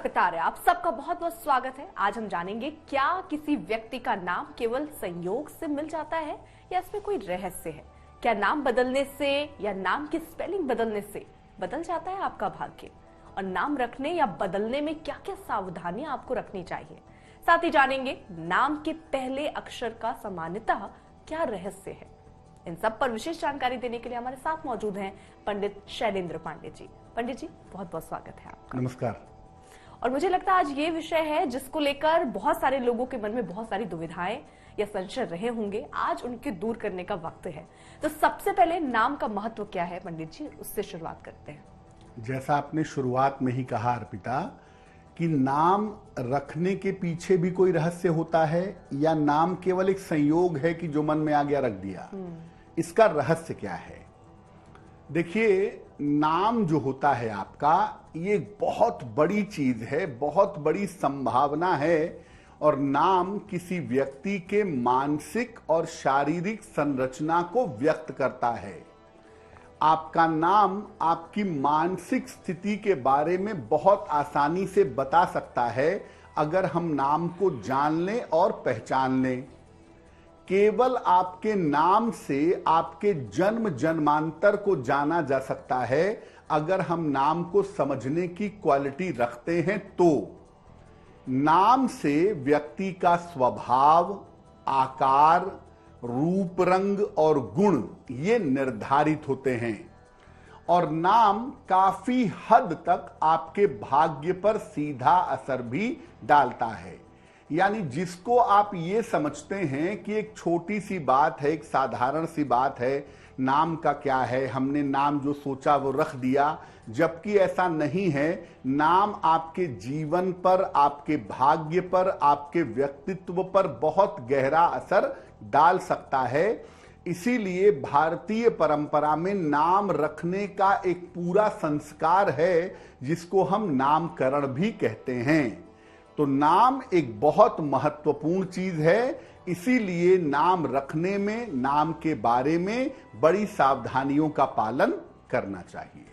अर्पिता आर्य, आप सबका बहुत बहुत स्वागत है। आज हम जानेंगे क्या किसी व्यक्ति का नाम केवल संयोग से मिल जाता है या इसमें कोई रहस्य है। क्या नाम बदलने से या नाम की स्पेलिंग बदलने से बदल जाता है आपका भाग्य, और नाम रखने या बदलने में क्या क्या सावधानियां आपको रखनी चाहिए। साथ ही जानेंगे नाम के पहले अक्षर का सामान्यतः क्या रहस्य है। इन सब पर विशेष जानकारी देने के लिए हमारे साथ मौजूद हैं पंडित शैलेंद्र पांडे जी। पंडित जी, बहुत बहुत स्वागत है आपका। नमस्कार। और मुझे लगता है आज ये विषय है जिसको लेकर बहुत सारे लोगों के मन में बहुत सारी दुविधाएं या संशय रहे होंगे, आज उनके दूर करने का वक्त है। तो सबसे पहले नाम का महत्व क्या है पंडित जी, उससे शुरुआत करते हैं। जैसा आपने शुरुआत में ही कहा अर्पिता कि नाम रखने के पीछे भी कोई रहस्य होता है या नाम केवल एक संयोग है कि जो मन में आ गया रख दिया, इसका रहस्य क्या है। देखिए, नाम जो होता है आपका, ये बहुत बड़ी चीज है, बहुत बड़ी संभावना है। और नाम किसी व्यक्ति के मानसिक और शारीरिक संरचना को व्यक्त करता है। आपका नाम आपकी मानसिक स्थिति के बारे में बहुत आसानी से बता सकता है अगर हम नाम को जान लें और पहचान लें। केवल आपके नाम से आपके जन्म जन्मांतर को जाना जा सकता है अगर हम नाम को समझने की क्वालिटी रखते हैं तो। नाम से व्यक्ति का स्वभाव, आकार, रूप, रंग और गुण ये निर्धारित होते हैं। और नाम काफी हद तक आपके भाग्य पर सीधा असर भी डालता है। यानी जिसको आप ये समझते हैं कि एक छोटी सी बात है, एक साधारण सी बात है, नाम का क्या है, हमने नाम जो सोचा वो रख दिया, जबकि ऐसा नहीं है। नाम आपके जीवन पर, आपके भाग्य पर, आपके व्यक्तित्व पर बहुत गहरा असर डाल सकता है। इसीलिए भारतीय परंपरा में नाम रखने का एक पूरा संस्कार है जिसको हम नामकरण भी कहते हैं। तो नाम एक बहुत महत्वपूर्ण चीज है, इसीलिए नाम रखने में, नाम के बारे में बड़ी सावधानियों का पालन करना चाहिए।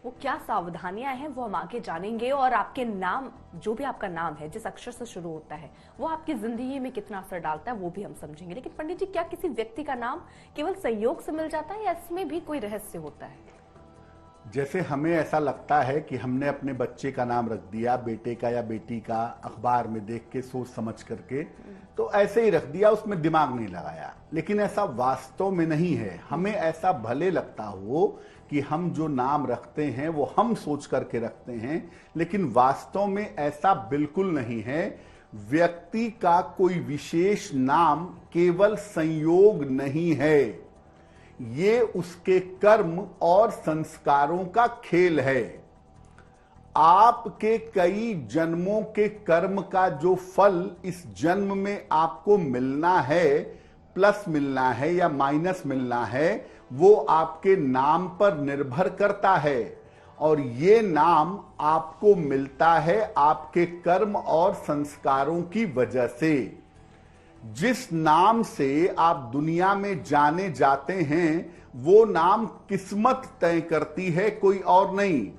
वो क्या सावधानियां हैं वो हम आगे जानेंगे। और आपके नाम, जो भी आपका नाम है, जिस अक्षर से शुरू होता है, वो आपकी जिंदगी में कितना असर डालता है वो भी हम समझेंगे। लेकिन पंडित जी, क्या किसी व्यक्ति का नाम केवल संयोग से मिल जाता है या इसमें भी कोई रहस्य होता है? जैसे हमें ऐसा लगता है कि हमने अपने बच्चे का नाम रख दिया, बेटे का या बेटी का, अखबार में देख के सोच समझ करके, तो ऐसे ही रख दिया, उसमें दिमाग नहीं लगाया। लेकिन ऐसा वास्तव में नहीं है। हमें ऐसा भले लगता हो कि हम जो नाम रखते हैं वो हम सोच करके रखते हैं, लेकिन वास्तव में ऐसा बिल्कुल नहीं है। व्यक्ति का कोई विशेष नाम केवल संयोग नहीं है, ये उसके कर्म और संस्कारों का खेल है। आपके कई जन्मों के कर्म का जो फल इस जन्म में आपको मिलना है, प्लस मिलना है या माइनस मिलना है, वो आपके नाम पर निर्भर करता है। और ये नाम आपको मिलता है आपके कर्म और संस्कारों की वजह से। जिस नाम से आप दुनिया में जाने जाते हैं, वो नाम किस्मत तय करती है, कोई और नहीं।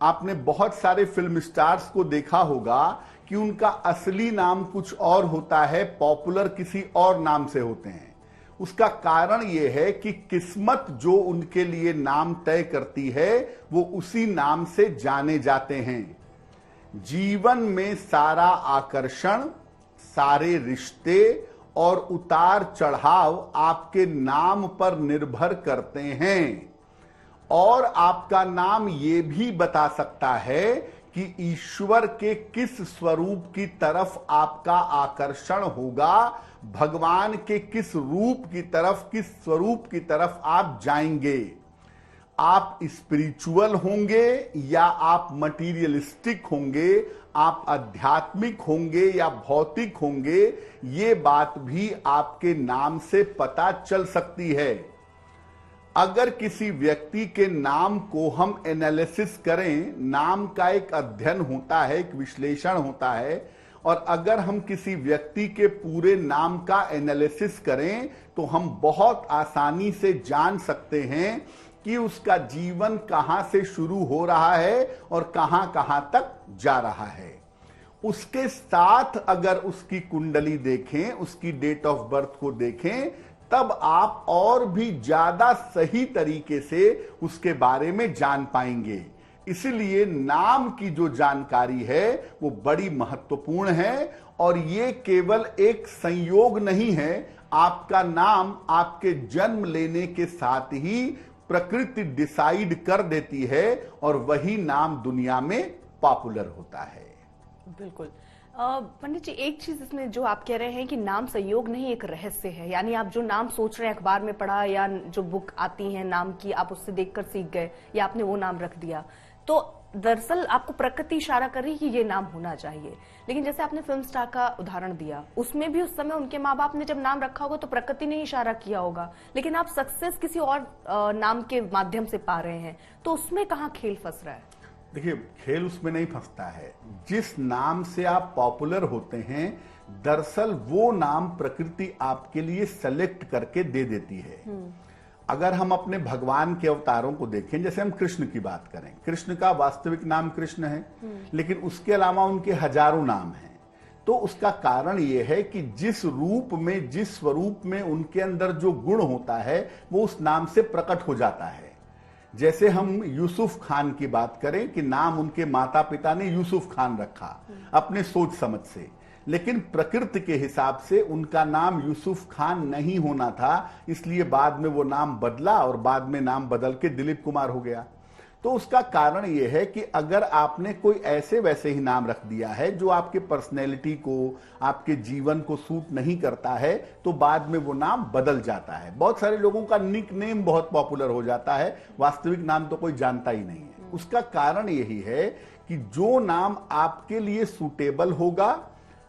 आपने बहुत सारे फिल्म स्टार्स को देखा होगा कि उनका असली नाम कुछ और होता है, पॉपुलर किसी और नाम से होते हैं। उसका कारण यह है कि किस्मत जो उनके लिए नाम तय करती है, वो उसी नाम से जाने जाते हैं। जीवन में सारा आकर्षण, सारे रिश्ते और उतार चढ़ाव आपके नाम पर निर्भर करते हैं। और आपका नाम ये भी बता सकता है कि ईश्वर के किस स्वरूप की तरफ आपका आकर्षण होगा, भगवान के किस रूप की तरफ, किस स्वरूप की तरफ आप जाएंगे। आप स्पिरिचुअल होंगे या आप मटीरियलिस्टिक होंगे, आप आध्यात्मिक होंगे या भौतिक होंगे, ये बात भी आपके नाम से पता चल सकती है। अगर किसी व्यक्ति के नाम को हम एनालिसिस करें, नाम का एक अध्ययन होता है, एक विश्लेषण होता है, और अगर हम किसी व्यक्ति के पूरे नाम का एनालिसिस करें तो हम बहुत आसानी से जान सकते हैं कि उसका जीवन कहां से शुरू हो रहा है और कहां कहां तक जा रहा है। उसके साथ अगर उसकी कुंडली देखें, उसकी डेट ऑफ बर्थ को देखें, तब आप और भी ज्यादा सही तरीके से उसके बारे में जान पाएंगे। इसलिए नाम की जो जानकारी है वो बड़ी महत्वपूर्ण है और ये केवल एक संयोग नहीं है। आपका नाम आपके जन्म लेने के साथ ही प्रकृति डिसाइड कर देती है और वही नाम दुनिया में पॉपुलर होता है। बिल्कुल। पंडित जी, एक चीज इसमें जो आप कह रहे हैं कि नाम संयोग नहीं, एक रहस्य है। यानी आप जो नाम सोच रहे हैं, अखबार में पढ़ा या जो बुक आती है नाम की, आप उससे देखकर सीख गए या आपने वो नाम रख दिया, तो दरअसल आपको प्रकृति इशारा कर रही है कि ये नाम होना चाहिए। लेकिन जैसे आपने फिल्म स्टार का उदाहरण दिया, उसमें भी उस समय उनके माँ बाप ने जब नाम रखा होगा तो प्रकृति ने इशारा किया होगा, लेकिन आप सक्सेस किसी और नाम के माध्यम से पा रहे हैं, तो उसमें कहाँ खेल फंस रहा है? देखिए, खेल उसमें नहीं फंसता है। जिस नाम से आप पॉपुलर होते हैं, दरअसल वो नाम प्रकृति आपके लिए सेलेक्ट करके दे देती है। अगर हम अपने भगवान के अवतारों को देखें, जैसे हम कृष्ण की बात करें, कृष्ण का वास्तविक नाम कृष्ण है, लेकिन उसके अलावा उनके हजारों नाम हैं। तो उसका कारण यह है कि जिस रूप में, जिस स्वरूप में उनके अंदर जो गुण होता है वो उस नाम से प्रकट हो जाता है। जैसे हम यूसुफ खान की बात करें कि नाम उनके माता पिता ने यूसुफ खान रखा अपने सोच समझ से, लेकिन प्रकृति के हिसाब से उनका नाम यूसुफ खान नहीं होना था, इसलिए बाद में वो नाम बदला और बाद में नाम बदल के दिलीप कुमार हो गया। तो उसका कारण यह है कि अगर आपने कोई ऐसे वैसे ही नाम रख दिया है जो आपके पर्सनैलिटी को, आपके जीवन को सूट नहीं करता है, तो बाद में वो नाम बदल जाता है। बहुत सारे लोगों का निक नेम बहुत पॉपुलर हो जाता है, वास्तविक नाम तो कोई जानता ही नहीं है। उसका कारण यही है कि जो नाम आपके लिए सूटेबल होगा,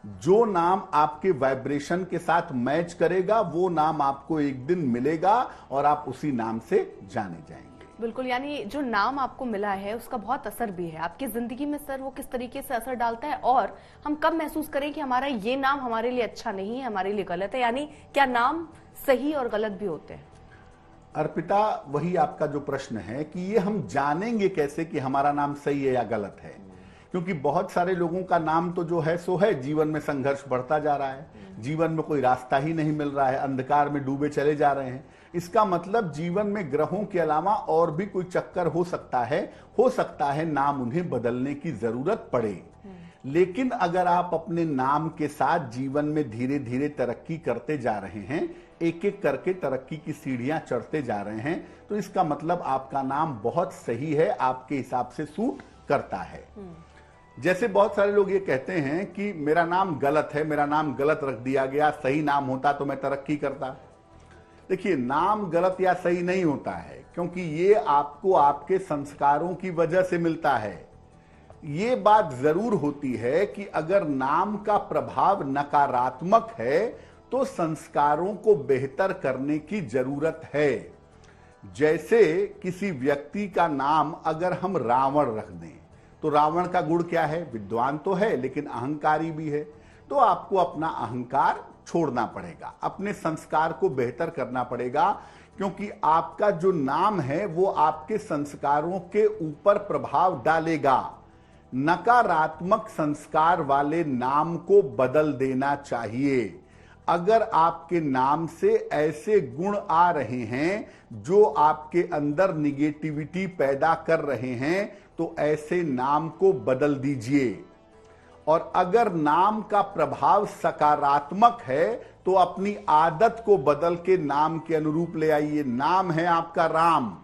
जो नाम आपके वाइब्रेशन के साथ मैच करेगा, वो नाम आपको एक दिन मिलेगा और आप उसी नाम से जाने जाएंगे। बिल्कुल। यानी जो नाम आपको मिला है उसका बहुत असर भी है आपकी जिंदगी में। सर, वो किस तरीके से असर डालता है और हम कब महसूस करें कि हमारा ये नाम हमारे लिए अच्छा नहीं है, हमारे लिए गलत है? यानी क्या नाम सही और गलत भी होते हैं? अर्पिता, वही आपका जो प्रश्न है कि ये हम जानेंगे कैसे कि हमारा नाम सही है या गलत है? क्योंकि बहुत सारे लोगों का नाम तो जो है सो है, जीवन में संघर्ष बढ़ता जा रहा है, जीवन में कोई रास्ता ही नहीं मिल रहा है, अंधकार में डूबे चले जा रहे हैं। इसका मतलब जीवन में ग्रहों के अलावा और भी कोई चक्कर हो सकता है नाम उन्हें बदलने की जरूरत पड़े। लेकिन अगर आप अपने नाम के साथ जीवन में धीरे धीरे तरक्की करते जा रहे हैं, एक एक करके तरक्की की सीढ़ियां चढ़ते जा रहे हैं, तो इसका मतलब आपका नाम बहुत सही है, आपके हिसाब से सूट करता है। जैसे बहुत सारे लोग ये कहते हैं कि मेरा नाम गलत है, मेरा नाम गलत रख दिया गया, सही नाम होता तो मैं तरक्की करता। देखिए, नाम गलत या सही नहीं होता है, क्योंकि ये आपको आपके संस्कारों की वजह से मिलता है। ये बात जरूर होती है कि अगर नाम का प्रभाव नकारात्मक है तो संस्कारों को बेहतर करने की जरूरत है। जैसे किसी व्यक्ति का नाम अगर हम रावण रख दें, तो रावण का गुण क्या है? विद्वान तो है लेकिन अहंकारी भी है। तो आपको अपना अहंकार छोड़ना पड़ेगा, अपने संस्कार को बेहतर करना पड़ेगा, क्योंकि आपका जो नाम है वो आपके संस्कारों के ऊपर प्रभाव डालेगा। नकारात्मक संस्कार वाले नाम को बदल देना चाहिए। अगर आपके नाम से ऐसे गुण आ रहे हैं जो आपके अंदर निगेटिविटी पैदा कर रहे हैं, तो ऐसे नाम को बदल दीजिए। और अगर नाम का प्रभाव सकारात्मक है तो अपनी आदत को बदल के नाम के अनुरूप ले आइए। नाम है आपका राम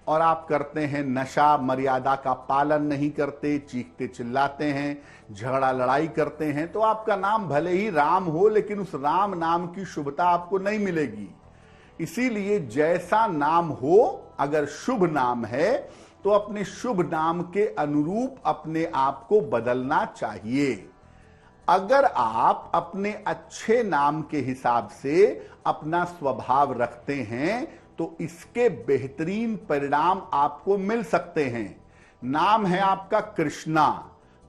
और आप करते हैं नशा, मर्यादा का पालन नहीं करते, चीखते चिल्लाते हैं, झगड़ा लड़ाई करते हैं, तो आपका नाम भले ही राम हो लेकिन उस राम नाम की शुभता आपको नहीं मिलेगी। इसीलिए जैसा नाम हो, अगर शुभ नाम है तो अपने शुभ नाम के अनुरूप अपने आप को बदलना चाहिए। अगर आप अपने अच्छे नाम के हिसाब से अपना स्वभाव रखते हैं तो इसके बेहतरीन परिणाम आपको मिल सकते हैं। नाम है आपका कृष्णा,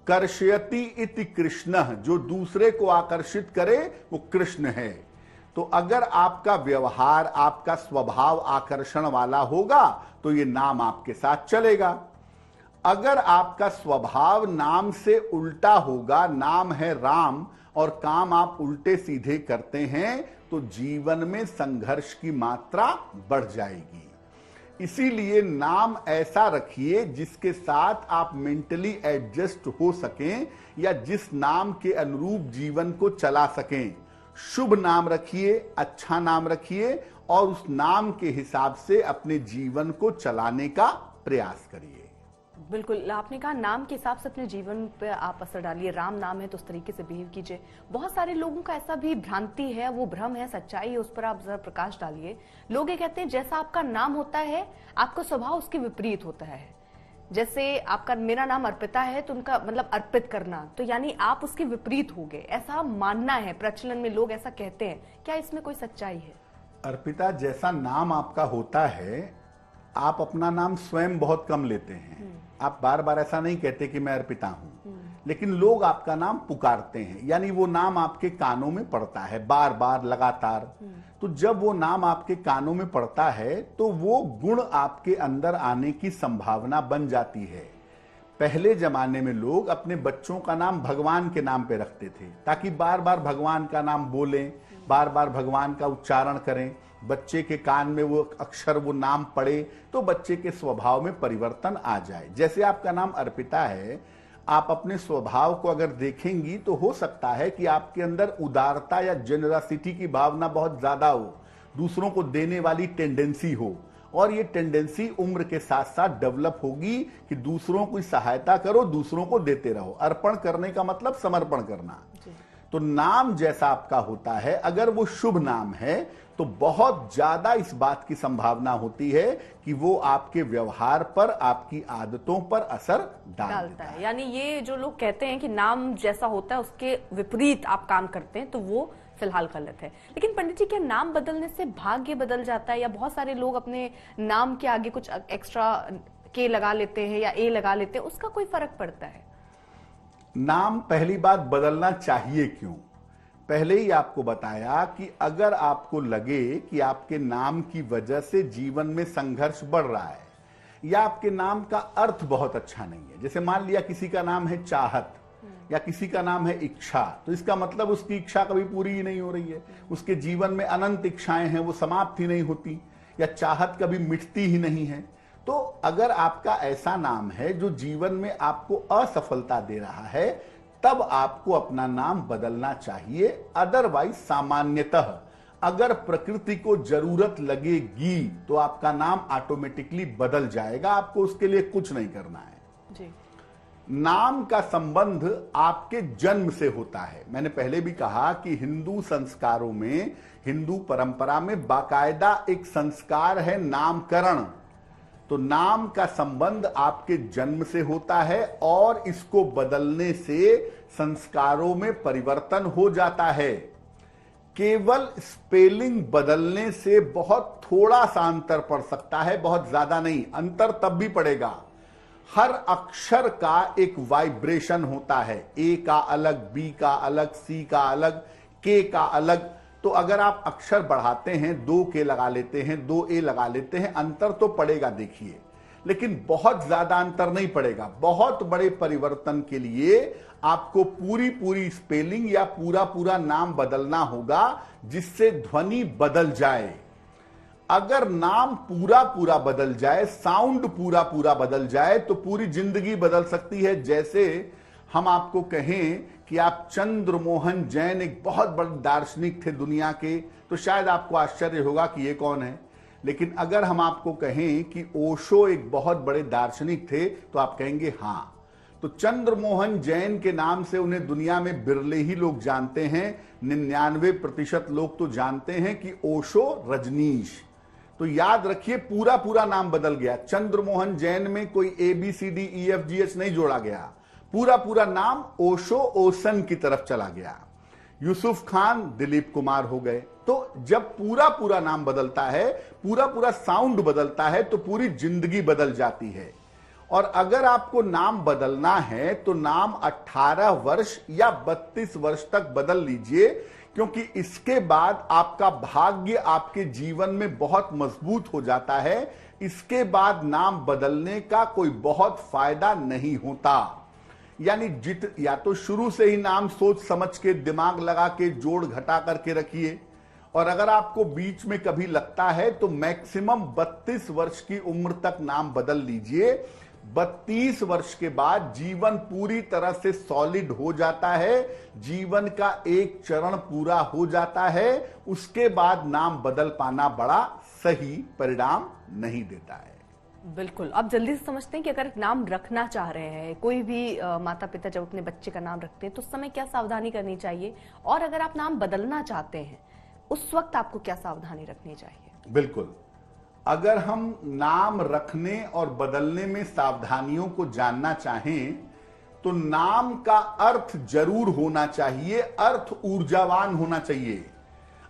कर्षयति इति कृष्ण, जो दूसरे को आकर्षित करे वो कृष्ण है। तो अगर आपका व्यवहार, आपका स्वभाव आकर्षण वाला होगा तो ये नाम आपके साथ चलेगा। अगर आपका स्वभाव नाम से उल्टा होगा, नाम है राम और काम आप उल्टे सीधे करते हैं, तो जीवन में संघर्ष की मात्रा बढ़ जाएगी। इसीलिए नाम ऐसा रखिए जिसके साथ आप मेंटली एडजस्ट हो सकें या जिस नाम के अनुरूप जीवन को चला सकें। शुभ नाम रखिए, अच्छा नाम रखिए और उस नाम के हिसाब से अपने जीवन को चलाने का प्रयास करिए। बिल्कुल, आपने कहा नाम के हिसाब से अपने जीवन पे आप असर डालिए। राम नाम है तो उस तरीके से बिहेव कीजिए। बहुत सारे लोगों का ऐसा भी भ्रांति है, वो भ्रम है, सच्चाई है, उस पर आप जरा प्रकाश डालिए। लोग ये कहते हैं जैसा आपका नाम होता है आपका स्वभाव उसके विपरीत होता है। जैसे आपका, मेरा नाम अर्पिता है तो उनका मतलब अर्पित करना, तो यानी आप उसके विपरीत हो गए, ऐसा मानना है, प्रचलन में लोग ऐसा कहते हैं। क्या इसमें कोई सच्चाई है? अर्पिता, जैसा नाम आपका होता है, आप अपना नाम स्वयं बहुत कम लेते हैं। आप बार बार ऐसा नहीं कहते कि मैं अर्पिता हूं, लेकिन लोग आपका नाम पुकारते हैं, यानी वो नाम आपके कानों में पड़ता है बार बार लगातार। तो जब वो नाम आपके कानों में पड़ता है तो वो गुण आपके अंदर आने की संभावना बन जाती है। पहले जमाने में लोग अपने बच्चों का नाम भगवान के नाम पे रखते थे ताकि बार बार भगवान का नाम बोलें, बार बार भगवान का उच्चारण करें, बच्चे के कान में वो अक्षर, वो नाम पड़े तो बच्चे के स्वभाव में परिवर्तन आ जाए। जैसे आपका नाम अर्पिता है, आप अपने स्वभाव को अगर देखेंगी तो हो सकता है कि आपके अंदर उदारता या जेनरसिटी की भावना बहुत ज्यादा हो, दूसरों को देने वाली टेंडेंसी हो, और ये टेंडेंसी उम्र के साथ साथ डेवलप होगी कि दूसरों की सहायता करो, दूसरों को देते रहो। अर्पण करने का मतलब समर्पण करना। तो नाम जैसा आपका होता है, अगर वो शुभ नाम है तो बहुत ज्यादा इस बात की संभावना होती है कि वो आपके व्यवहार पर, आपकी आदतों पर असर डालता है। यानी ये जो लोग कहते हैं कि नाम जैसा होता है उसके विपरीत आप काम करते हैं, तो वो फिलहाल गलत है। लेकिन पंडित जी, क्या नाम बदलने से भाग्य बदल जाता है? या बहुत सारे लोग अपने नाम के आगे कुछ एक्स्ट्रा के लगा लेते हैं या ए लगा लेते हैं, उसका कोई फर्क पड़ता है? नाम पहली बात बदलना चाहिए क्यों? पहले ही आपको बताया कि अगर आपको लगे कि आपके नाम की वजह से जीवन में संघर्ष बढ़ रहा है या आपके नाम का अर्थ बहुत अच्छा नहीं है, जैसे मान लिया किसी का नाम है चाहत या किसी का नाम है इच्छा, तो इसका मतलब उसकी इच्छा कभी पूरी ही नहीं हो रही है, उसके जीवन में अनंत इच्छाएं हैं, वो समाप्त ही नहीं होती, या चाहत कभी मिटती ही नहीं है। तो अगर आपका ऐसा नाम है जो जीवन में आपको असफलता दे रहा है, तब आपको अपना नाम बदलना चाहिए। अदरवाइज सामान्यतः अगर प्रकृति को जरूरत लगेगी तो आपका नाम ऑटोमेटिकली बदल जाएगा, आपको उसके लिए कुछ नहीं करना है जी। नाम का संबंध आपके जन्म से होता है। मैंने पहले भी कहा कि हिंदू संस्कारों में, हिंदू परंपरा में बाकायदा एक संस्कार है नामकरण। तो नाम का संबंध आपके जन्म से होता है और इसको बदलने से संस्कारों में परिवर्तन हो जाता है। केवल स्पेलिंग बदलने से बहुत थोड़ा सा अंतर पड़ सकता है, बहुत ज्यादा नहीं। अंतर तब भी पड़ेगा, हर अक्षर का एक वाइब्रेशन होता है, ए का अलग, बी का अलग, सी का अलग, के का अलग। तो अगर आप अक्षर बढ़ाते हैं, 2 के लगा लेते हैं, 2 ए लगा लेते हैं, अंतर तो पड़ेगा देखिए, लेकिन बहुत ज्यादा अंतर नहीं पड़ेगा। बहुत बड़े परिवर्तन के लिए आपको पूरी स्पेलिंग या पूरा नाम बदलना होगा जिससे ध्वनि बदल जाए। अगर नाम पूरा बदल जाए, साउंड पूरा बदल जाए, तो पूरी जिंदगी बदल सकती है। जैसे हम आपको कहें कि आप चंद्रमोहन जैन एक बहुत बड़े दार्शनिक थे दुनिया के, तो शायद आपको आश्चर्य होगा कि ये कौन है। लेकिन अगर हम आपको कहें कि ओशो एक बहुत बड़े दार्शनिक थे, तो आप कहेंगे हाँ। तो चंद्रमोहन जैन के नाम से उन्हें दुनिया में बिरले ही लोग जानते हैं, 99% लोग तो जानते हैं कि ओशो रजनीश। तो याद रखिए, पूरा नाम बदल गया। चंद्रमोहन जैन में कोई ABCDEFGH नहीं जोड़ा गया, पूरा नाम ओशो ओसन की तरफ चला गया। यूसुफ खान दिलीप कुमार हो गए। तो जब पूरा नाम बदलता है, पूरा साउंड बदलता है, तो पूरी जिंदगी बदल जाती है। और अगर आपको नाम बदलना है तो नाम 18 वर्ष या 32 वर्ष तक बदल लीजिए, क्योंकि इसके बाद आपका भाग्य आपके जीवन में बहुत मजबूत हो जाता है। इसके बाद नाम बदलने का कोई बहुत फायदा नहीं होता। यानी या तो शुरू से ही नाम सोच समझ के दिमाग लगा के जोड़ घटा करके रखिए, और अगर आपको बीच में कभी लगता है तो मैक्सिमम 32 वर्ष की उम्र तक नाम बदल लीजिए। 32 वर्ष के बाद जीवन पूरी तरह से सॉलिड हो जाता है, जीवन का एक चरण पूरा हो जाता है। उसके बाद नाम बदल पाना बड़ा सही परिणाम नहीं देता है। बिल्कुल, आप जल्दी से समझते हैं कि अगर नाम रखना चाह रहे हैं, कोई भी माता पिता जब अपने बच्चे का नाम रखते हैं तो उस समय क्या सावधानी करनी चाहिए, और अगर आप नाम बदलना चाहते हैं उस वक्त आपको क्या सावधानी रखनी चाहिए? बिल्कुल, अगर हम नाम रखने और बदलने में सावधानियों को जानना चाहें तो नाम का अर्थ जरूर होना चाहिए, अर्थ ऊर्जावान होना चाहिए।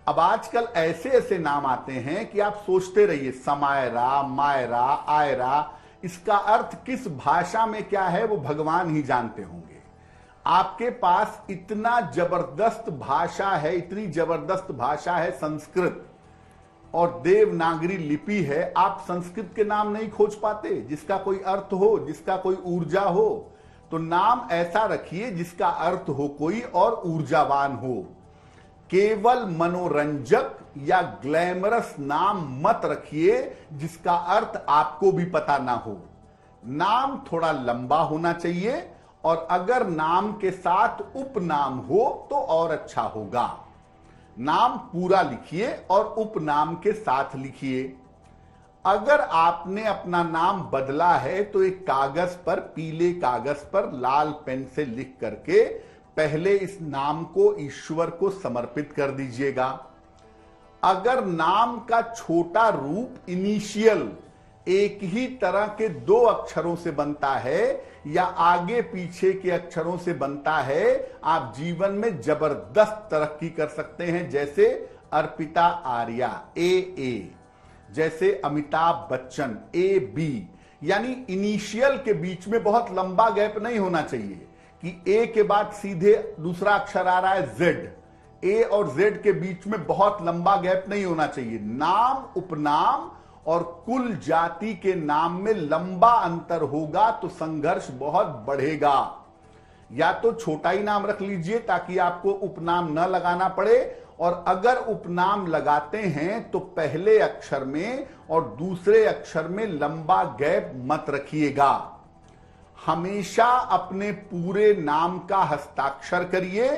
अब आजकल ऐसे ऐसे नाम आते हैं कि आप सोचते रहिए, समायरा, मायरा, आयरा, इसका अर्थ किस भाषा में क्या है वो भगवान ही जानते होंगे। आपके पास इतना जबरदस्त भाषा है, इतनी जबरदस्त भाषा है संस्कृत, और देवनागरी लिपि है। आप संस्कृत के नाम नहीं खोज पाते जिसका कोई अर्थ हो, जिसका कोई ऊर्जा हो। तो नाम ऐसा रखिए जिसका अर्थ हो कोई और ऊर्जावान हो। केवल मनोरंजक या ग्लैमरस नाम मत रखिए जिसका अर्थ आपको भी पता ना हो। नाम थोड़ा लंबा होना चाहिए, और अगर नाम के साथ उपनाम हो तो और अच्छा होगा। नाम पूरा लिखिए और उपनाम के साथ लिखिए। अगर आपने अपना नाम बदला है तो एक कागज पर, पीले कागज पर लाल पेन से लिख करके पहले इस नाम को ईश्वर को समर्पित कर दीजिएगा। अगर नाम का छोटा रूप इनिशियल एक ही तरह के 2 अक्षरों से बनता है या आगे पीछे के अक्षरों से बनता है, आप जीवन में जबरदस्त तरक्की कर सकते हैं। जैसे अर्पिता आर्या, AA, जैसे अमिताभ बच्चन, AB। यानी इनिशियल के बीच में बहुत लंबा गैप नहीं होना चाहिए कि A के बाद सीधे दूसरा अक्षर आ रहा है Z। A और Z के बीच में बहुत लंबा गैप नहीं होना चाहिए। नाम, उपनाम और कुल जाति के नाम में लंबा अंतर होगा तो संघर्ष बहुत बढ़ेगा। या तो छोटा ही नाम रख लीजिए ताकि आपको उपनाम न लगाना पड़े, और अगर उपनाम लगाते हैं तो पहले अक्षर में और दूसरे अक्षर में लंबा गैप मत रखिएगा। हमेशा अपने पूरे नाम का हस्ताक्षर करिए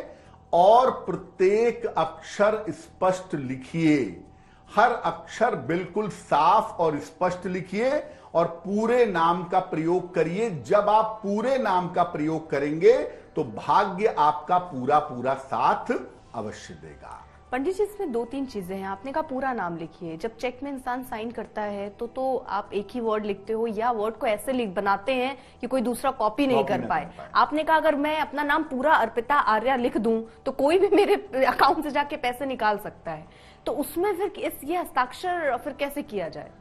और प्रत्येक अक्षर स्पष्ट लिखिए। हर अक्षर बिल्कुल साफ और स्पष्ट लिखिए और पूरे नाम का प्रयोग करिए। जब आप पूरे नाम का प्रयोग करेंगे तो भाग्य आपका पूरा पूरा साथ अवश्य देगा। पंडित जी, इसमें 2-3 चीजें हैं। आपने कहा पूरा नाम लिखिए। जब चेक में इंसान साइन करता है तो आप एक ही वर्ड लिखते हो या वर्ड को ऐसे लिख बनाते हैं कि कोई दूसरा कॉपी नहीं कर पाए। आपने कहा अगर मैं अपना नाम पूरा अर्पिता आर्या लिख दूं तो कोई भी मेरे अकाउंट से जाके पैसे निकाल सकता है, तो उसमें फिर ये हस्ताक्षर फिर कैसे किया जाए?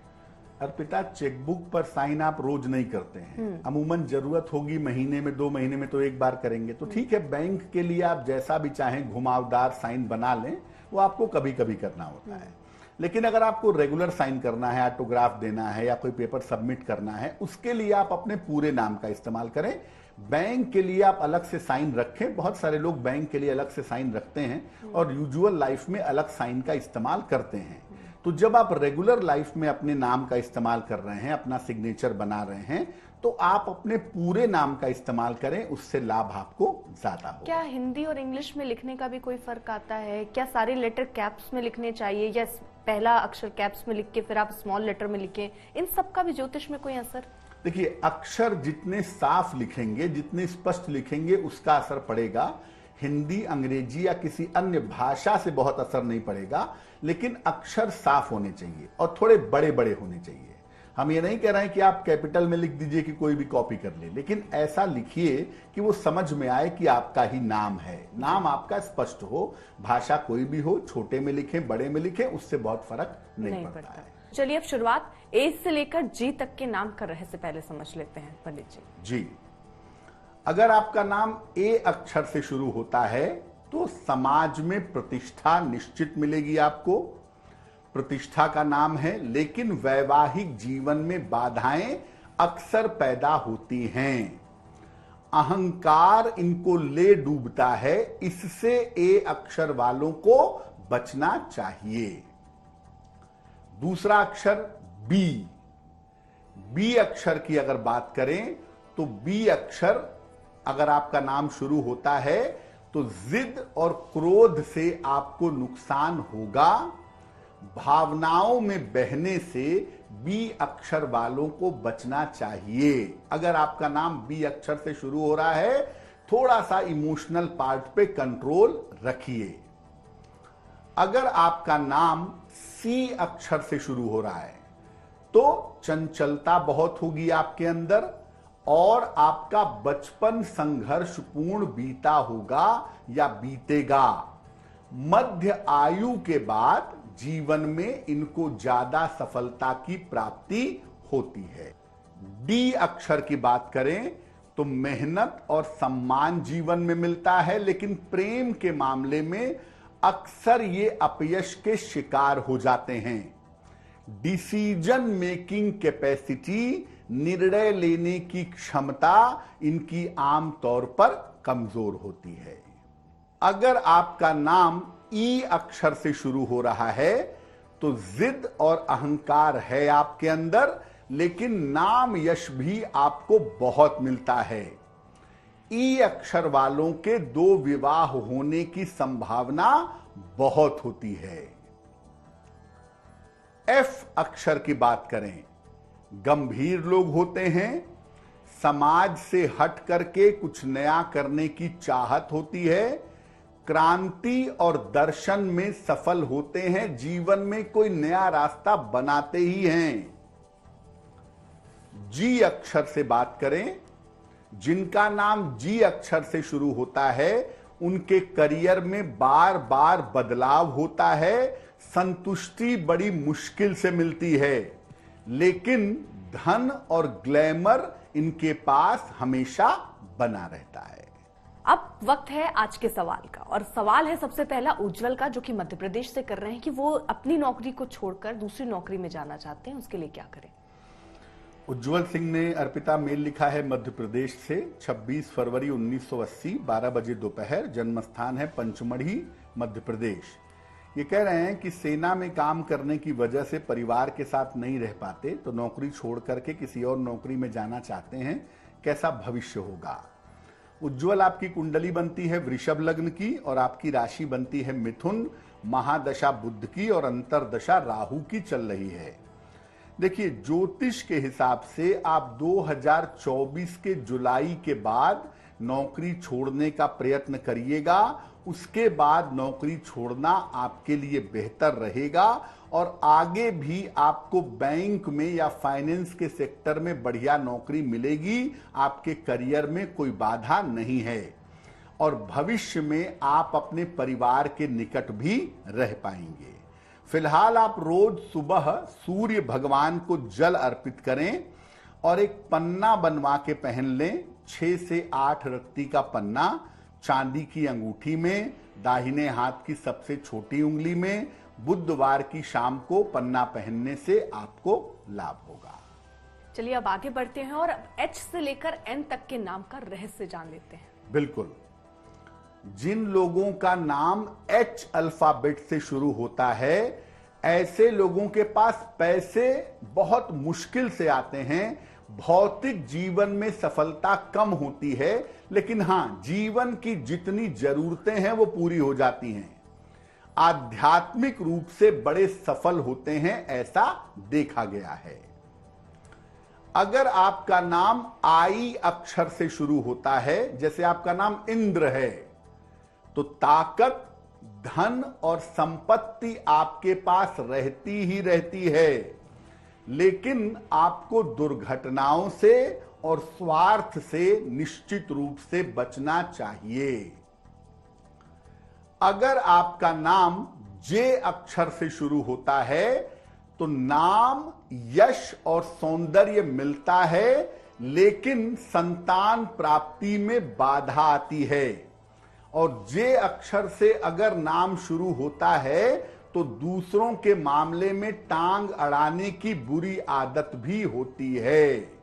अर्पिता, चेकबुक पर साइन आप रोज नहीं करते हैं, अमूमन जरूरत होगी महीने में 2 महीने में तो एक बार करेंगे। तो ठीक है, बैंक के लिए आप जैसा भी चाहें घुमावदार साइन बना लें, वो आपको कभी कभी करना होता है। लेकिन अगर आपको रेगुलर साइन करना है, ऑटोग्राफ देना है या कोई पेपर सबमिट करना है, उसके लिए आप अपने पूरे नाम का इस्तेमाल करें। बैंक के लिए आप अलग से साइन रखें। बहुत सारे लोग बैंक के लिए अलग से साइन रखते हैं और यूजुअल लाइफ में अलग साइन का इस्तेमाल करते हैं। तो जब आप रेगुलर लाइफ में अपने नाम का इस्तेमाल कर रहे हैं, अपना सिग्नेचर बना रहे हैं, तो आप अपने पूरे नाम का इस्तेमाल करें, उससे लाभ आपको ज्यादा होगा। क्या हिंदी और इंग्लिश में लिखने का भी कोई फर्क आता है? क्या सारे लेटर कैप्स में लिखने चाहिए या पहला अक्षर कैप्स में लिख के फिर आप स्मॉल लेटर में लिखें? इन सब का भी ज्योतिष में कोई असर? देखिए, अक्षर जितने साफ लिखेंगे, जितने स्पष्ट लिखेंगे, उसका असर पड़ेगा। हिंदी, अंग्रेजी या किसी अन्य भाषा से बहुत असर नहीं पड़ेगा, लेकिन अक्षर साफ होने चाहिए और थोड़े बड़े बड़े होने चाहिए। हम ये नहीं कह रहे हैं कि आप कैपिटल में लिख दीजिए कि कोई भी कॉपी कर ले, लेकिन ऐसा लिखिए कि वो समझ में आए कि आपका ही नाम है, नाम आपका स्पष्ट हो। भाषा कोई भी हो, छोटे में लिखें, बड़े में लिखें, उससे बहुत फर्क नहीं पड़ता है। चलिए अब शुरुआत ए से लेकर जी तक के नाम का रहस्य पहले समझ लेते हैं पंडित जी। जी, अगर आपका नाम ए अक्षर से शुरू होता है तो समाज में प्रतिष्ठा निश्चित मिलेगी आपको, प्रतिष्ठा का नाम है, लेकिन वैवाहिक जीवन में बाधाएं अक्सर पैदा होती हैं। अहंकार इनको ले डूबता है, इससे ए अक्षर वालों को बचना चाहिए। दूसरा अक्षर बी। बी अक्षर की अगर बात करें तो बी अक्षर अगर आपका नाम शुरू होता है तो जिद और क्रोध से आपको नुकसान होगा। भावनाओं में बहने से बी अक्षर वालों को बचना चाहिए। अगर आपका नाम बी अक्षर से शुरू हो रहा है, थोड़ा सा इमोशनल पार्ट पे कंट्रोल रखिए। अगर आपका नाम सी अक्षर से शुरू हो रहा है तो चंचलता बहुत होगी आपके अंदर और आपका बचपन संघर्षपूर्ण बीता होगा या बीतेगा। मध्य आयु के बाद जीवन में इनको ज्यादा सफलता की प्राप्ति होती है। डी अक्षर की बात करें तो मेहनत और सम्मान जीवन में मिलता है, लेकिन प्रेम के मामले में अक्सर ये अपयश के शिकार हो जाते हैं। डिसीजन मेकिंग कैपेसिटी, निर्णय लेने की क्षमता इनकी आमतौर पर कमजोर होती है। अगर आपका नाम ई अक्षर से शुरू हो रहा है तो जिद और अहंकार है आपके अंदर, लेकिन नाम यश भी आपको बहुत मिलता है। ई अक्षर वालों के 2 विवाह होने की संभावना बहुत होती है। एफ अक्षर की बात करें, गंभीर लोग होते हैं, समाज से हट करके कुछ नया करने की चाहत होती है, क्रांति और दर्शन में सफल होते हैं, जीवन में कोई नया रास्ता बनाते ही हैं। जी अक्षर से बात करें, जिनका नाम जी अक्षर से शुरू होता है उनके करियर में बार बार बदलाव होता है, संतुष्टि बड़ी मुश्किल से मिलती है, लेकिन धन और ग्लैमर इनके पास हमेशा बना रहता है। अब वक्त है आज के सवाल का, और सवाल है सबसे पहला उज्जवल का, जो कि मध्य प्रदेश से कर रहे हैं कि वो अपनी नौकरी को छोड़कर दूसरी नौकरी में जाना चाहते हैं, उसके लिए क्या करें। उज्जवल सिंह ने अर्पिता मेल लिखा है मध्य प्रदेश से, 26 फरवरी 1980 12 बजे दोपहर, जन्म स्थान है पंचमढ़ी मध्य प्रदेश। ये कह रहे हैं कि सेना में काम करने की वजह से परिवार के साथ नहीं रह पाते, तो नौकरी छोड़ करके किसी और नौकरी में जाना चाहते हैं, कैसा भविष्य होगा। उज्जवल, आपकी कुंडली बनती है वृषभ लग्न की और आपकी राशि बनती है मिथुन, महादशा बुध की और अंतरदशा राहु की चल रही है। देखिए, ज्योतिष के हिसाब से आप 2024 के जुलाई के बाद नौकरी छोड़ने का प्रयत्न करिएगा, उसके बाद नौकरी छोड़ना आपके लिए बेहतर रहेगा और आगे भी आपको बैंक में या फाइनेंस के सेक्टर में बढ़िया नौकरी मिलेगी। आपके करियर में कोई बाधा नहीं है और भविष्य में आप अपने परिवार के निकट भी रह पाएंगे। फिलहाल आप रोज सुबह सूर्य भगवान को जल अर्पित करें और एक पन्ना बनवा के पहन लें, 6 से 8 रत्ती का पन्ना, चांदी की अंगूठी में, दाहिने हाथ की सबसे छोटी उंगली में। बुधवार की शाम को पन्ना पहनने से आपको लाभ होगा। चलिए अब आगे बढ़ते हैं और एच से लेकर एन तक के नाम का रहस्य जान लेते हैं। बिल्कुल, जिन लोगों का नाम एच अल्फाबेट से शुरू होता है, ऐसे लोगों के पास पैसे बहुत मुश्किल से आते हैं। भौतिक जीवन में सफलता कम होती है, लेकिन हां, जीवन की जितनी जरूरतें हैं वो पूरी हो जाती हैं। आध्यात्मिक रूप से बड़े सफल होते हैं, ऐसा देखा गया है। अगर आपका नाम आई अक्षर से शुरू होता है, जैसे आपका नाम इंद्र है, तो ताकत, धन और संपत्ति आपके पास रहती ही रहती है, लेकिन आपको दुर्घटनाओं से और स्वार्थ से निश्चित रूप से बचना चाहिए। अगर आपका नाम जे अक्षर से शुरू होता है तो नाम, यश और सौंदर्य मिलता है, लेकिन संतान प्राप्ति में बाधा आती है और जे अक्षर से अगर नाम शुरू होता है तो दूसरों के मामले में टांग अड़ाने की बुरी आदत भी होती है।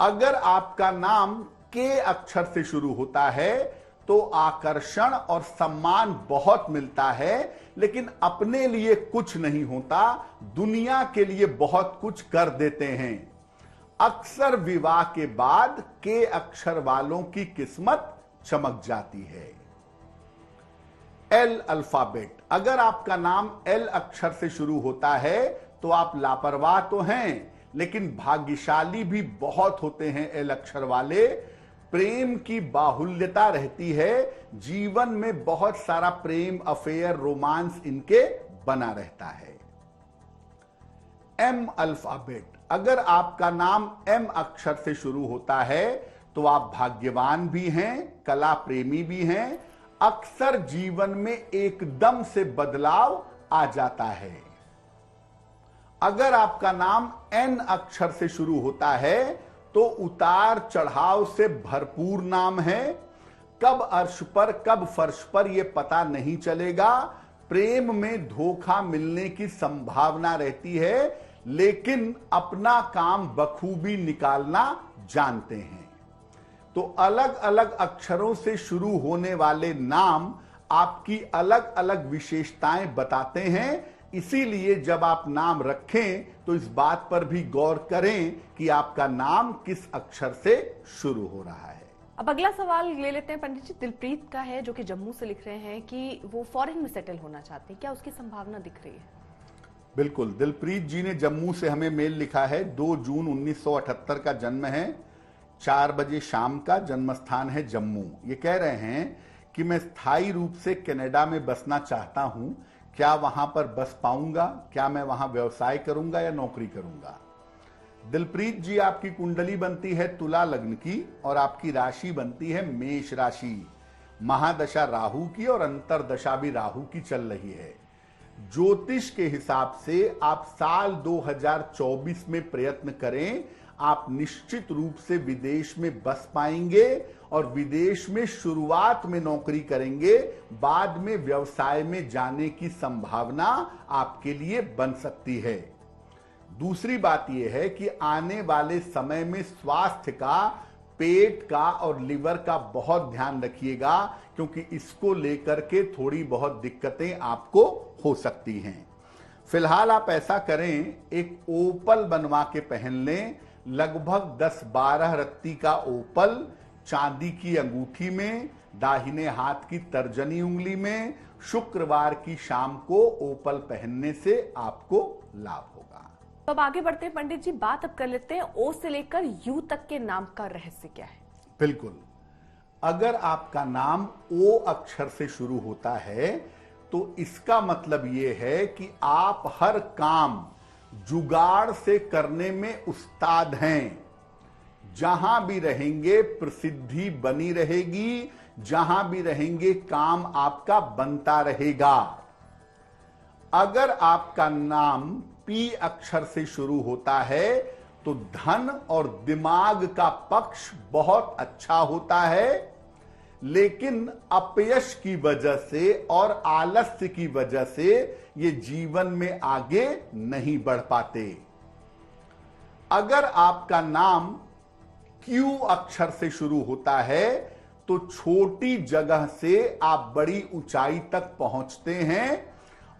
अगर आपका नाम के अक्षर से शुरू होता है तो आकर्षण और सम्मान बहुत मिलता है, लेकिन अपने लिए कुछ नहीं होता, दुनिया के लिए बहुत कुछ कर देते हैं। अक्सर विवाह के बाद के अक्षर वालों की किस्मत चमक जाती है। एल अल्फाबेट, अगर आपका नाम एल अक्षर से शुरू होता है तो आप लापरवाह तो हैं, लेकिन भाग्यशाली भी बहुत होते हैं एल अक्षर वाले। प्रेम की बाहुल्यता रहती है, जीवन में बहुत सारा प्रेम, अफेयर, रोमांस इनके बना रहता है। एम अल्फाबेट, अगर आपका नाम एम अक्षर से शुरू होता है तो आप भाग्यवान भी हैं, कला प्रेमी भी हैं। अक्सर जीवन में एकदम से बदलाव आ जाता है। अगर आपका नाम एन अक्षर से शुरू होता है तो उतार चढ़ाव से भरपूर नाम है। कब अर्श पर कब फर्श पर यह पता नहीं चलेगा। प्रेम में धोखा मिलने की संभावना रहती है, लेकिन अपना काम बखूबी निकालना जानते हैं। तो अलग अलग अक्षरों से शुरू होने वाले नाम आपकी अलग अलग विशेषताएं बताते हैं। इसीलिए जब आप नाम रखें तो इस बात पर भी गौर करें कि आपका नाम किस अक्षर से शुरू हो रहा है। अब अगला सवाल ले लेते हैं पंडित जी, दिलप्रीत का है, जो कि जम्मू से लिख रहे हैं कि वो फॉरेन में सेटल होना चाहते हैं, क्या उसकी संभावना दिख रही है? बिल्कुल, दिलप्रीत जी ने जम्मू से हमें मेल लिखा है। 2 जून 1978 का जन्म है, 4 बजे शाम का, जन्म स्थान है जम्मू। ये कह रहे हैं कि मैं स्थायी रूप से कनाडा में बसना चाहता हूं, क्या वहां पर बस पाऊंगा? क्या मैं वहां व्यवसाय करूंगा या नौकरी करूंगा? दिलप्रीत जी, आपकी कुंडली बनती है तुला लग्न की और आपकी राशि बनती है मेष राशि। महादशा राहु की और अंतरदशा भी राहु की चल रही है। ज्योतिष के हिसाब से आप साल 2024 में प्रयत्न करें, आप निश्चित रूप से विदेश में बस पाएंगे और विदेश में शुरुआत में नौकरी करेंगे, बाद में व्यवसाय में जाने की संभावना आपके लिए बन सकती है। दूसरी बात यह है कि आने वाले समय में स्वास्थ्य का, पेट का और लिवर का बहुत ध्यान रखिएगा, क्योंकि इसको लेकर के थोड़ी बहुत दिक्कतें आपको हो सकती हैं। फिलहाल आप ऐसा करें, एक ओपल बनवा के पहन लें, लगभग 10-12 रत्ती का ओपल चांदी की अंगूठी में, दाहिने हाथ की तर्जनी उंगली में, शुक्रवार की शाम को ओपल पहनने से आपको लाभ होगा। तो अब आगे बढ़ते हैं पंडित जी, बात अब कर लेते हैं ओ से लेकर यू तक के नाम का रहस्य क्या है? बिल्कुल, अगर आपका नाम ओ अक्षर से शुरू होता है तो इसका मतलब यह है कि आप हर काम जुगाड़ से करने में उस्ताद हैं। जहां भी रहेंगे प्रसिद्धि बनी रहेगी, जहां भी रहेंगे काम आपका बनता रहेगा। अगर आपका नाम पी अक्षर से शुरू होता है तो धन और दिमाग का पक्ष बहुत अच्छा होता है, लेकिन अपयश की वजह से और आलस्य की वजह से ये जीवन में आगे नहीं बढ़ पाते। अगर आपका नाम क्यू अक्षर से शुरू होता है तो छोटी जगह से आप बड़ी ऊंचाई तक पहुंचते हैं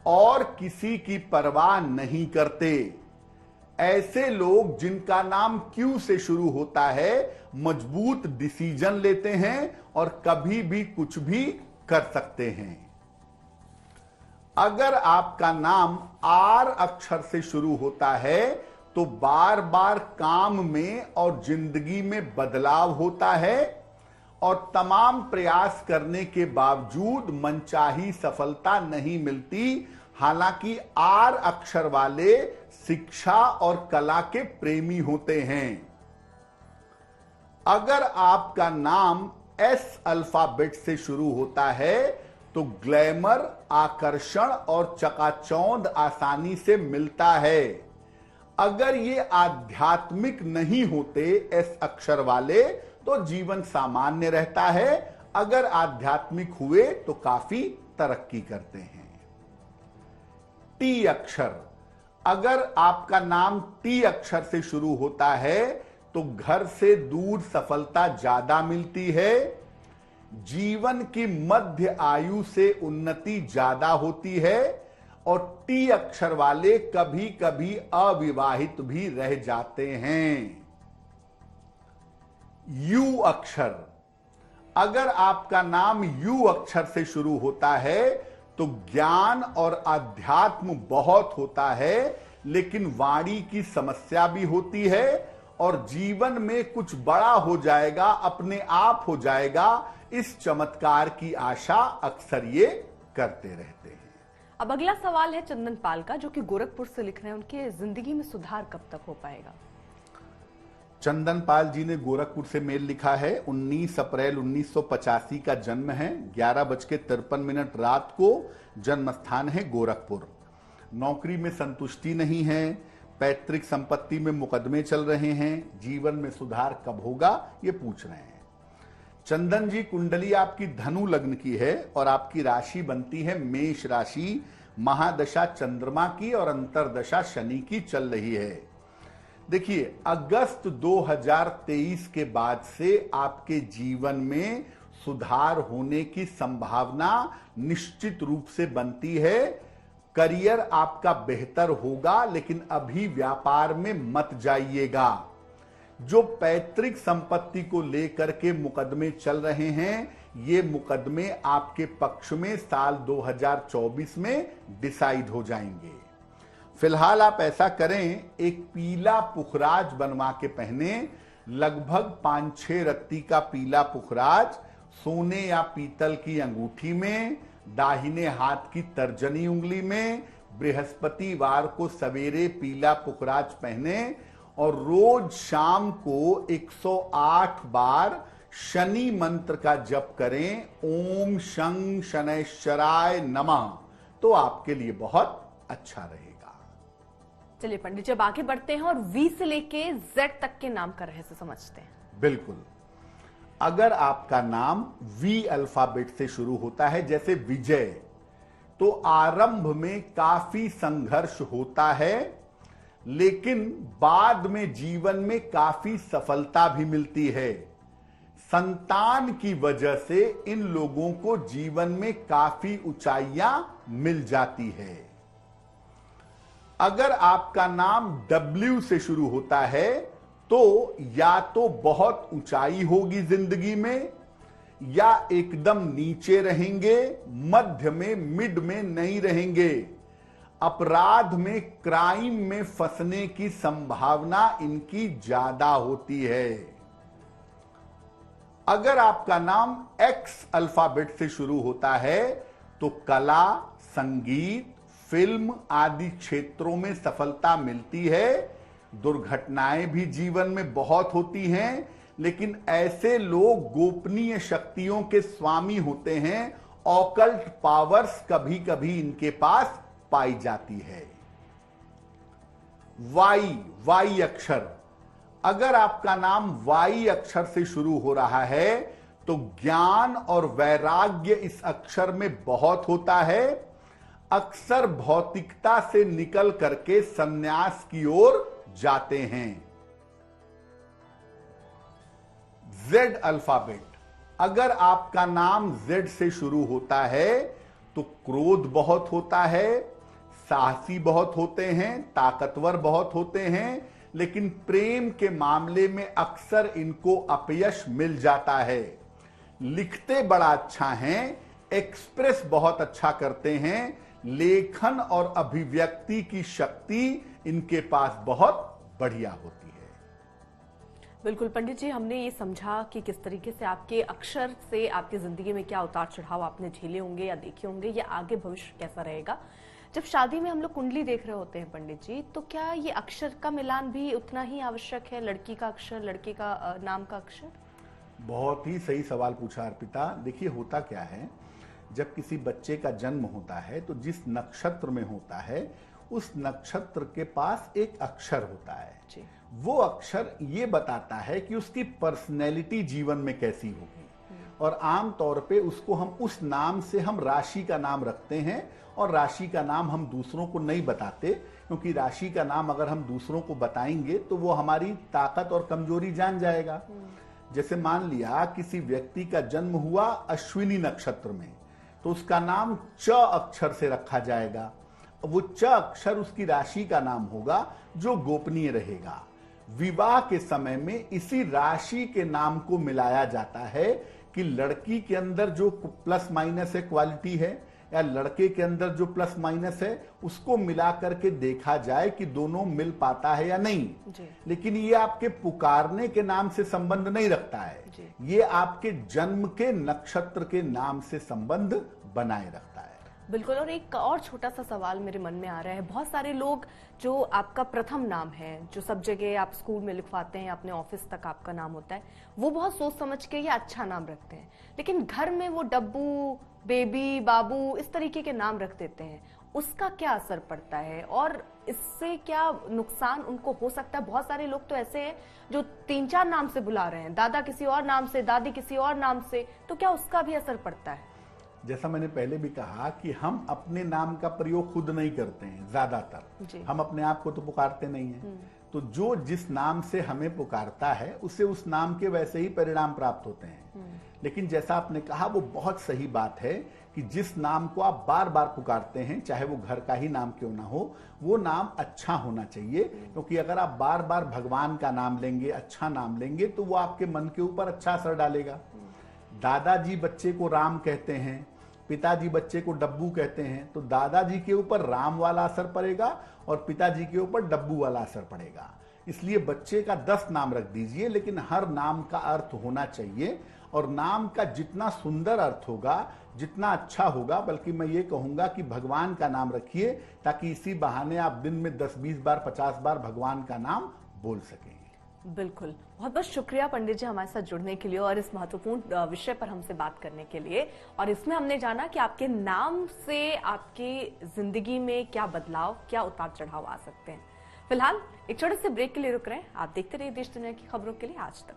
और किसी की परवाह नहीं करते। ऐसे लोग जिनका नाम क्यू से शुरू होता है मजबूत डिसीजन लेते हैं और कभी भी कुछ भी कर सकते हैं। अगर आपका नाम आर अक्षर से शुरू होता है तो बार बार काम में और जिंदगी में बदलाव होता है और तमाम प्रयास करने के बावजूद मनचाही सफलता नहीं मिलती। हालांकि आर अक्षर वाले शिक्षा और कला के प्रेमी होते हैं। अगर आपका नाम एस अल्फाबेट से शुरू होता है तो ग्लैमर, आकर्षण और चकाचौंध आसानी से मिलता है। अगर ये आध्यात्मिक नहीं होते एस अक्षर वाले तो जीवन सामान्य रहता है। अगर आध्यात्मिक हुए तो काफी तरक्की करते हैं। टी अक्षर, अगर आपका नाम टी अक्षर से शुरू होता है तो घर से दूर सफलता ज्यादा मिलती है, जीवन की मध्य आयु से उन्नति ज्यादा होती है और टी अक्षर वाले कभी कभी अविवाहित भी रह जाते हैं। यू अक्षर, अगर आपका नाम यू अक्षर से शुरू होता है तो ज्ञान और अध्यात्म बहुत होता है, लेकिन वाणी की समस्या भी होती है और जीवन में कुछ बड़ा हो जाएगा, अपने आप हो जाएगा, इस चमत्कार की आशा अक्सर ये करते रहते हैं। अब अगला सवाल है चंदन पाल का, जो कि गोरखपुर से लिख रहे हैं। उनके जिंदगी में सुधार कब तक हो पाएगा? चंदन पाल जी ने गोरखपुर से मेल लिखा है। 19 अप्रैल 1985 का जन्म है। 11:53 रात को जन्म स्थान है गोरखपुर। नौकरी में संतुष्टि नहीं है, पैतृक संपत्ति में मुकदमे चल रहे हैं, जीवन में सुधार कब होगा ये पूछ रहे हैं। चंदन जी, कुंडली आपकी धनु लग्न की है और आपकी राशि बनती है मेष राशि। महादशा चंद्रमा की और अंतरदशा शनि की चल रही है। देखिए, अगस्त 2023 के बाद से आपके जीवन में सुधार होने की संभावना निश्चित रूप से बनती है। करियर आपका बेहतर होगा, लेकिन अभी व्यापार में मत जाइएगा। जो पैतृक संपत्ति को लेकर के मुकदमे चल रहे हैं, ये मुकदमे आपके पक्ष में साल 2024 में डिसाइड हो जाएंगे। फिलहाल आप ऐसा करें, एक पीला पुखराज बनवा के पहने। लगभग 5-6 रत्ती का पीला पुखराज सोने या पीतल की अंगूठी में, दाहिने हाथ की तर्जनी उंगली में, बृहस्पतिवार को सवेरे पीला पुखराज पहने और रोज शाम को 108 बार शनि मंत्र का जप करें, ओम शं शनैश्चराय नमः, तो आपके लिए बहुत अच्छा रहेगा। चलिए पंडित जी, अब आगे बढ़ते हैं और वी से लेके जेड तक के नाम का रहस्य समझते हैं। बिल्कुल। अगर आपका नाम वी अल्फाबेट से शुरू होता है, जैसे विजय, तो आरंभ में काफी संघर्ष होता है, लेकिन बाद में जीवन में काफी सफलता भी मिलती है। संतान की वजह से इन लोगों को जीवन में काफी ऊंचाइयां मिल जाती है। अगर आपका नाम डब्ल्यू से शुरू होता है तो या तो बहुत ऊंचाई होगी जिंदगी में, या एकदम नीचे रहेंगे, मध्य में, मिड में नहीं रहेंगे। अपराध में, क्राइम में फंसने की संभावना इनकी ज्यादा होती है। अगर आपका नाम एक्स अल्फाबेट से शुरू होता है तो कला, संगीत, फिल्म आदि क्षेत्रों में सफलता मिलती है। दुर्घटनाएं भी जीवन में बहुत होती हैं, लेकिन ऐसे लोग गोपनीय शक्तियों के स्वामी होते हैं। ऑकल्ट पावर्स कभी कभी इनके पास पाई जाती है। वाई अक्षर, अगर आपका नाम वाई अक्षर से शुरू हो रहा है तो ज्ञान और वैराग्य इस अक्षर में बहुत होता है। अक्सर भौतिकता से निकल करके संन्यास की ओर जाते हैं। जेड अल्फाबेट, अगर आपका नाम जेड से शुरू होता है तो क्रोध बहुत होता है, साहसी बहुत होते हैं, ताकतवर बहुत होते हैं, लेकिन प्रेम के मामले में अक्सर इनको अपयश मिल जाता है। लिखते बड़ा अच्छा हैं, एक्सप्रेस बहुत अच्छा करते हैं, लेखन और अभिव्यक्ति की शक्ति इनके पास बहुत बढ़िया होती है। बिल्कुल पंडित जी, हमने ये समझा कि किस तरीके से आपके अक्षर से आपकी जिंदगी में क्या उतार चढ़ाव आपने झेले होंगे या देखे होंगे, या आगे भविष्य कैसा रहेगा। जब शादी में हम लोग कुंडली देख रहे होते हैं पंडित जी, तो क्या ये अक्षर का मिलान भी उतना ही आवश्यक है? लड़की का अक्षर, लड़के का नाम का अक्षर? बहुत ही सही सवाल पूछा अर्पिता। देखिए, होता क्या है, जब किसी बच्चे का जन्म होता है तो जिस नक्षत्र में होता है उस नक्षत्र के पास एक अक्षर होता है वो अक्षर ये बताता है कि उसकी पर्सनैलिटी जीवन में कैसी होगी। और आम तौर पे उसको हम उस नाम से हम राशि का नाम रखते हैं, और राशि का नाम हम दूसरों को नहीं बताते, क्योंकि राशि का नाम अगर हम दूसरों को बताएंगे तो वो हमारी ताकत और कमजोरी जान जाएगा। जैसे मान लिया किसी व्यक्ति का जन्म हुआ अश्विनी नक्षत्र में, तो उसका नाम च अक्षर से रखा जाएगा। वो च अक्षर उसकी राशि का नाम होगा जो गोपनीय रहेगा। विवाह के समय में इसी राशि के नाम को मिलाया जाता है कि लड़की के अंदर जो प्लस माइनस है क्वालिटी है, या लड़के के अंदर जो प्लस माइनस है, उसको मिला करके देखा जाए कि दोनों मिल पाता है या नहीं। लेकिन ये आपके पुकारने के नाम से संबंध नहीं रखता है, ये आपके जन्म के नक्षत्र के नाम से संबंध बनाए रखता है। बिल्कुल। और एक और छोटा सा सवाल मेरे मन में आ रहा है, बहुत सारे लोग जो आपका प्रथम नाम है, जो सब जगह आप स्कूल में लिखवाते हैं, अपने ऑफिस तक आपका नाम होता है, वो बहुत सोच समझ के या अच्छा नाम रखते हैं, लेकिन घर में वो डब्बू, बेबी, बाबू इस तरीके के नाम रख देते हैं। उसका क्या असर पड़ता है और इससे क्या नुकसान उनको हो सकता है? बहुत सारे लोग तो ऐसे हैं जो 3-4 नाम से बुला रहे हैं, दादा किसी और नाम से, दादी किसी और नाम से, तो क्या उसका भी असर पड़ता है? जैसा मैंने पहले भी कहा कि हम अपने नाम का प्रयोग खुद नहीं करते हैं, ज्यादातर हम अपने आप को तो पुकारते नहीं हैं। तो जो जिस नाम से हमें पुकारता है उसे उस नाम के वैसे ही परिणाम प्राप्त होते हैं। लेकिन जैसा आपने कहा वो बहुत सही बात है कि जिस नाम को आप बार बार पुकारते हैं, चाहे वो घर का ही नाम क्यों ना हो, वो नाम अच्छा होना चाहिए। क्योंकि अगर आप बार बार भगवान का नाम लेंगे, अच्छा नाम लेंगे, तो वो आपके मन के ऊपर अच्छा असर डालेगा। दादाजी बच्चे को राम कहते हैं, पिताजी बच्चे को डब्बू कहते हैं, तो दादाजी के ऊपर राम वाला असर पड़ेगा और पिताजी के ऊपर डब्बू वाला असर पड़ेगा। इसलिए बच्चे का 10 नाम रख दीजिए, लेकिन हर नाम का अर्थ होना चाहिए, और नाम का जितना सुंदर अर्थ होगा, जितना अच्छा होगा, बल्कि मैं ये कहूंगा कि भगवान का नाम रखिए, ताकि इसी बहाने आप दिन में 10-20 बार, 50 बार भगवान का नाम बोल सकें। बिल्कुल। बहुत बहुत शुक्रिया पंडित जी हमारे साथ जुड़ने के लिए और इस महत्वपूर्ण विषय पर हमसे बात करने के लिए। और इसमें हमने जाना कि आपके नाम से आपकी जिंदगी में क्या बदलाव, क्या उतार चढ़ाव आ सकते हैं। फिलहाल एक छोटे से ब्रेक के लिए रुक रहे हैं। आप देखते रहिए देश दुनिया की खबरों के लिए आज तक।